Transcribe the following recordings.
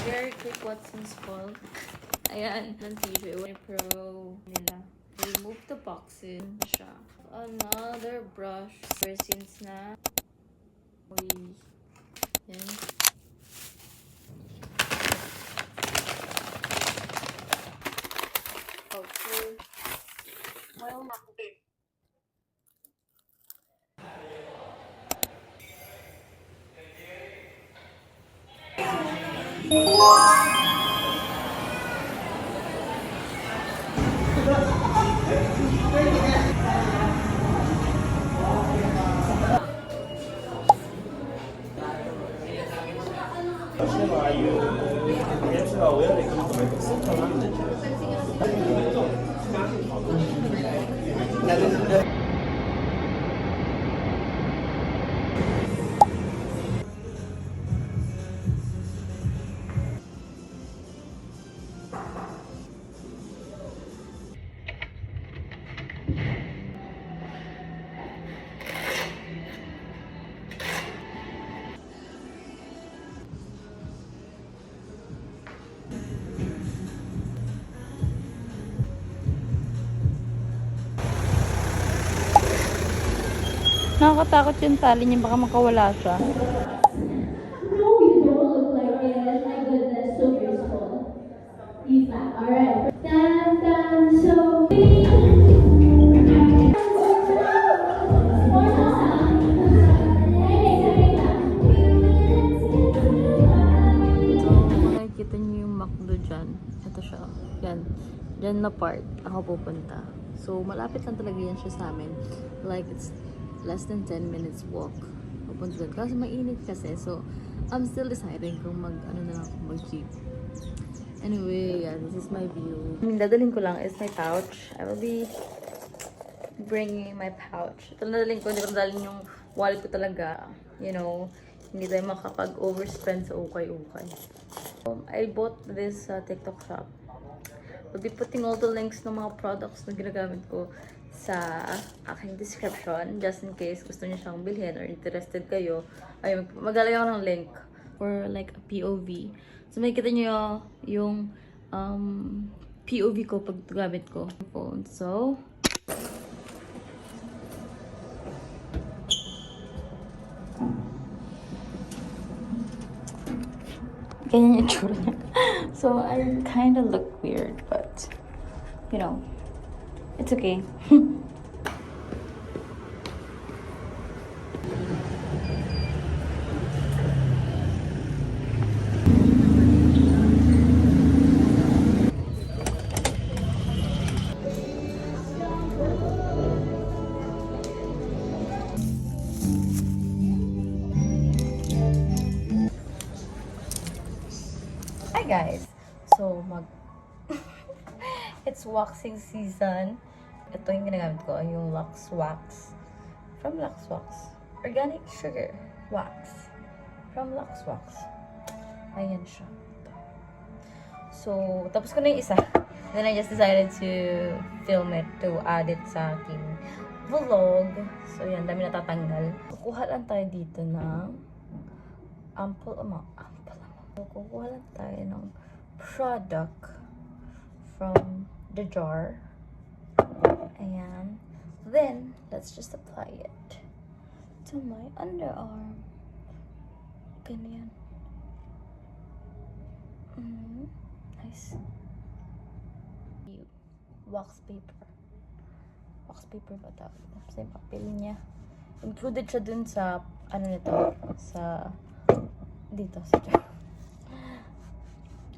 Very quick Watson's Fall. Ayan, ng tissue. Pro nila. Remove the boxes siya. Another brush. Since na. Uy. Yan. Okay. Well, nakakatakot yung tali niya, baka makawala siya. No, you don't look like it. My goodness, so graceful. Eat that. Alright. Dun, dun, so Kung nakikita niyo yung McDo dyan, ito siya. Yan. Dyan na part, ako pupunta. So, malapit lang talaga yan siya sa amin. Like, it's less than 10 minutes walk. Pupunta doon. Kasi mainit kasi. So, I'm still deciding kung mag-jeep. Anyway, yeah, this is my view. Dadalhin ko lang is my pouch. I will be bringing my pouch. Ito dadalhin ko. Hindi ko dadalhin yung wallet ko talaga. You know, hindi tayo makapag-overspend sa ukay-ukay. I bought this TikTok shop. I'll be putting all the links ng mga products na ginagamit ko sa aking description. Just in case gusto niyo siyang bilhin or interested kayo. Ay, maglalagay ako ng link for like a POV. So, makikita niyo yung POV ko pag gamit ko phone. So, ganyan yung itsura niya. So, I kind of look weird, but, you know, it's okay. Hi guys! So, it's waxing season. Ito yung ginagamit ko, yung Lux Wax. From Lux Wax. Organic sugar wax. From Lux Wax. Ayan siya. So, tapos ko na yung isa. Then I just decided to film it, to add it sa aking vlog. So, yan, dami natatanggal. Kukuha lang tayo dito ng ample amount. So, kukuha lang tayo ng product from the jar. Ayan. Then, let's just apply it to my underarm. Ganyan. Nice. Wax paper. Wax paper ba tawag? Tapos yung papel niya. Included siya dun sa, ano nito, sa, dito, sa jar.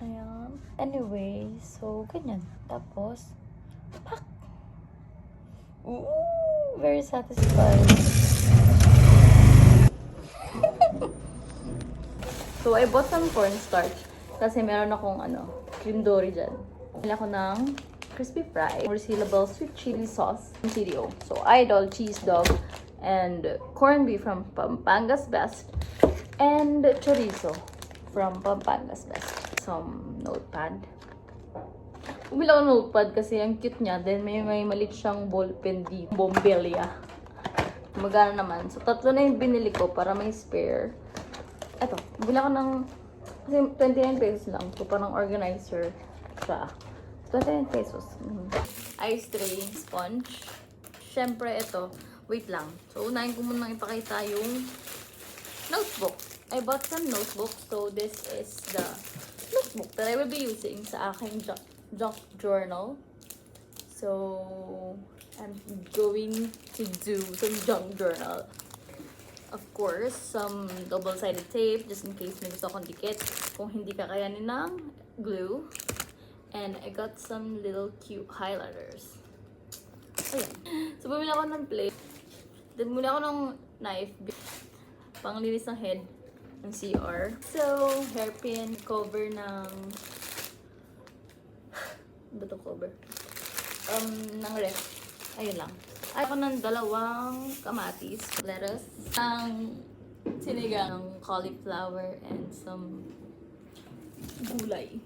Ayan. Anyway, so, ganyan. Tapos, pak! Ooh, very satisfying. So, I bought some cornstarch. Kasi meron akong, cream dory dyan. Bili ako ng crispy fry, resealable sweet chili sauce from CDO. So, Idol, cheese dog, and corned beef from Pampanga's Best, and chorizo from Pampanga's Best. Some notepad. Bumili ako ng notepad kasi ang cute niya. Then may maliit siyang ballpen di Bombelia. Magana naman. So, 3 na yung binili ko para may spare. Eto, bumili ako ng Kasi 29 pesos lang. So, parang organizer siya. 29 pesos. Ice tray, sponge. Siyempre, ito. Wait lang. So, unahin ko muna ipakita yung notebook. I bought some notebooks. So, this is the notebook that I will be using sa aking junk journal. So, I'm going to do some junk journal. Of course, some double-sided tape just in case may gusto akong dikit kung hindi kakayanin ng glue. And I got some little cute highlighters. Ayan. So, bumili ako ng plate. Then, bumili ako ng knife. Panglinis ng head ng CR. So, hairpin, cover ng... Ano ba itong cover? Ng ref. Ayun lang. Ay ako ng dalawang kamatis, lettuce, ng sinigang cauliflower, and some gulay.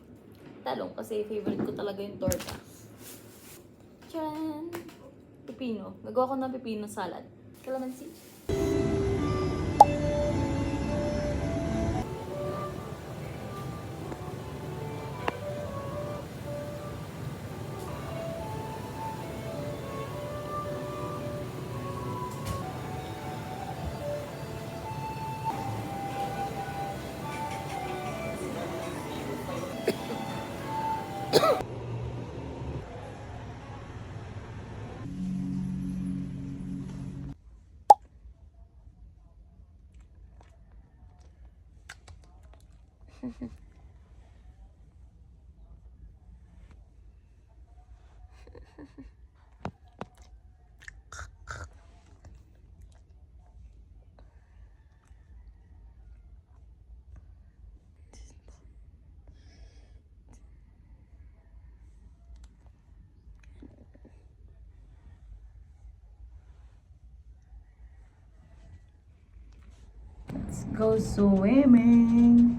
Talong, kasi favorite ko talaga yung torta. Tcharan! Pepino. Nagawa ko ng pepino salad. Calamansi. Let's go swimming.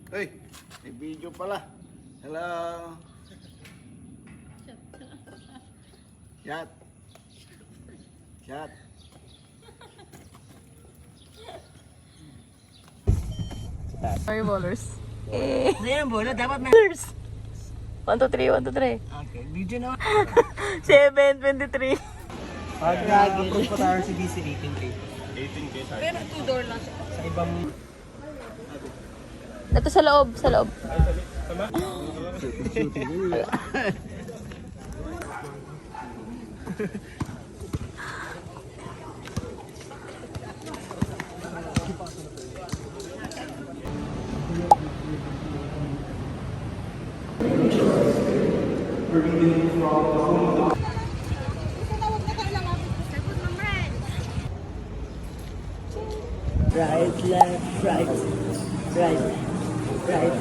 Hey, may video pala. Hello. Chat. Chat. Sorry, ballers. Ano yan, bola? Dapat may... 1, 2, 3, 1, 2, 3. Okay, video na. 7, 23. Pag nag-approve pa tayo si BC 18K. 18K tayo. Pero 2-door lang siya. Sa ibang... Ito sa loob, sa loob. Right, left, right. Right. Right.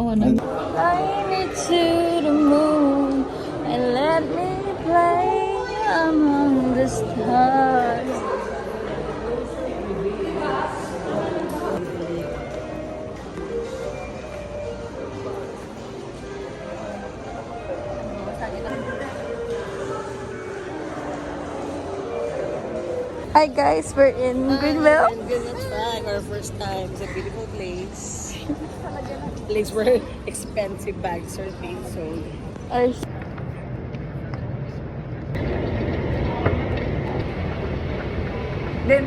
wanna fly me to the moon and let me play among the stars. Hi guys, we're in Greenville. Greenville Track, our first time. It's a beautiful place. Place where expensive bags are being sold. Our Then,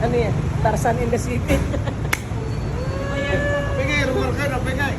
ano yan? Tarzan in the city. Pingay, rumor ka na, pingay.